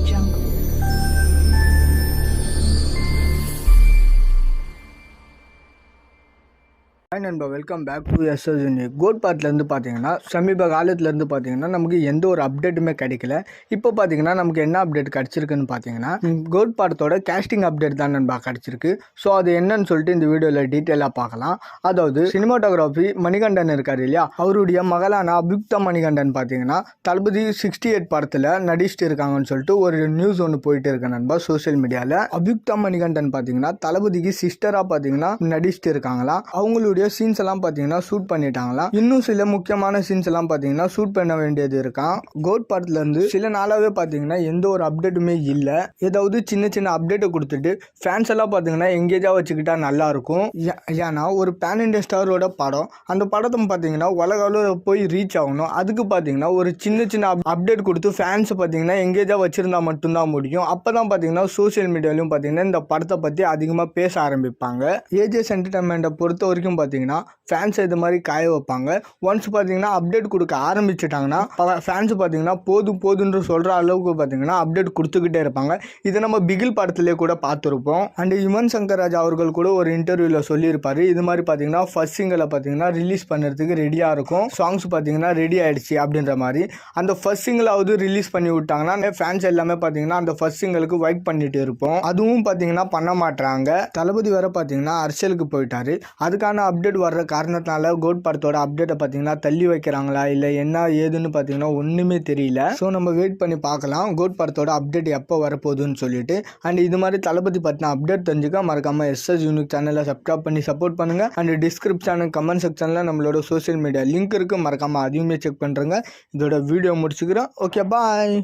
Jungle. Hi நண்பா, welcome back to SS unique. கோட் பார்ட்லேருந்து பார்த்தீங்கன்னா சமீப காலத்துலேருந்து பார்த்தீங்கன்னா நமக்கு எந்த ஒரு அப்டேட்டுமே கிடைக்கல. இப்போ பார்த்தீங்கன்னா நமக்கு என்ன அப்டேட் கிடச்சிருக்குன்னு பார்த்தீங்கன்னா கோட் பார்ட்டோட கேஸ்டிங் அப்டேட் தான் நண்பா கிடச்சிருக்கு. ஸோ அது என்னன்னு சொல்லிட்டு இந்த வீடியோவில் டீட்டெயிலாக பார்க்கலாம். அதாவது சினிமாட்டோகிராஃபி மணிகண்டன் இருக்கார் இல்லையா, அவருடைய மகளான அபியுக்தா மணிகண்டன் பார்த்தீங்கன்னா தளபதி 68 படத்தில் நடிச்சுட்டு இருக்காங்கன்னு சொல்லிட்டு ஒரு நியூஸ் ஒன்று போயிட்டு இருக்கு நண்பா சோசியல் மீடியாவில். அபியுக்தா மணிகண்டன் பார்த்தீங்கன்னா தளபதிக்கு சிஸ்டராக பார்த்தீங்கன்னா நடிச்சுட்டு இருக்காங்களா. அவங்களுடைய சீன்ஸ் எல்லாம் பார்த்தீங்கன்னா ஷூட் பண்ணிட்டாங்களாம். இன்னும் சில முக்கியமான சீன்ஸ் எல்லாம் பார்த்தீங்கன்னா ஷூட் பண்ண வேண்டியது இருக்கான். கோட் பார்ட்ல இருந்து சில நாளாவே பார்த்தீங்கன்னா எந்த ஒரு அப்டேட்டுமே இல்லை. ஏதாவது சின்ன சின்ன அப்டேட்டை கொடுத்துட்டு ஃபேன்ஸ் எல்லாம் பார்த்தீங்கன்னா எங்கேஜா வச்சுக்கிட்டா நல்லா இருக்கும். ஏன்னா ஒரு பேன் இண்டியா ஸ்டாரோட படம், அந்த படத்தை பார்த்தீங்கன்னா உலக அளவில் போய் ரீச் ஆகணும். அதுக்கு பார்த்தீங்கன்னா ஒரு சின்ன சின்ன அப்டேட் கொடுத்து ஃபேன்ஸ் பார்த்தீங்கன்னா எங்கேஜா வச்சிருந்தா மட்டும்தான் முடியும். அப்பதான் பார்த்தீங்கன்னா சோசியல் மீடியாலையும் பார்த்தீங்கன்னா இந்த படத்தை பற்றி அதிகமாக பேச ஆரம்பிப்பாங்க. ஏஜஸ் என்டர்டைன்மெண்ட்டை பொறுத்த வரைக்கும் பார்த்தீங்கன்னா ஃபேன்ஸ் இது மாதிரி காய வைப்பாங்க. ஒன்ஸ் பார்த்தீங்கன்னா அப்டேட் கொடுக்க ஆரம்பிச்சிட்டாங்கன்னா ஃபேன்ஸ் பார்த்தீங்கன்னா போதுன்னு சொல்கிற அளவுக்கு பார்த்தீங்கன்னா அப்டேட் கொடுத்துக்கிட்டே இருப்பாங்க. இதை நம்ம பிகில் படத்திலே கூட பார்த்துருப்போம். அண்ட் யுவன் சங்கர் ராஜா அவர்கள் கூட ஒரு இன்டர்வியூவில் சொல்லியிருப்பாரு, இது மாதிரி பார்த்தீங்கன்னா ஃபர்ஸ்ட் சிங்கிளை பார்த்தீங்கன்னா ரிலீஸ் பண்ணுறதுக்கு ரெடியாக இருக்கும், சாங்ஸ் பார்த்தீங்கன்னா ரெடி ஆகிடுச்சு அப்படின்ற மாதிரி. அந்த ஃபர்ஸ்ட் சிங்கிளாவது ரிலீஸ் பண்ணி விட்டாங்கன்னா ஃபேன்ஸ் எல்லாமே பார்த்தீங்கன்னா அந்த ஃபர்ஸ்ட் சிங்கிளுக்கு வெயிட் பண்ணிட்டு இருப்போம். அதுவும் பார்த்தீங்கன்னா பண்ண மாட்டாங்க. தளபதி வேற பார்த்தீங்கன்னா அரசியலுக்கு போயிட்டாரு. அதுக்கான அப்டேட் வர்ற காரணத்தினால கோட் படத்தோட அப்டேட்டை பார்த்தீங்கன்னா தள்ளி வைக்கிறாங்களா இல்லை என்ன ஏதுன்னு பார்த்தீங்கன்னா ஒன்றுமே தெரியல. ஸோ நம்ம வெயிட் பண்ணி பார்க்கலாம் கோட் படத்தோட அப்டேட் எப்போ வரப்போகுதுன்னு சொல்லிட்டு. அண்ட் இது மாதிரி தளபதி பற்றின அப்டேட் தெரிஞ்சுக்க மறக்காம எஸ்எஸ் யூனிக் சேனலை சப்ஸ்கிரைப் பண்ணி சப்போர்ட் பண்ணுங்க. அண்ட் டிஸ்கிரிப்ஷன் கமெண்ட் செக்ஷனில் நம்மளோட சோசியல் மீடியா லிங்க் இருக்குது, மறக்காம அதையுமே செக் பண்ணுறேங்க. இதோட வீடியோ முடிச்சுக்கிறோம். ஓகே, பாய்.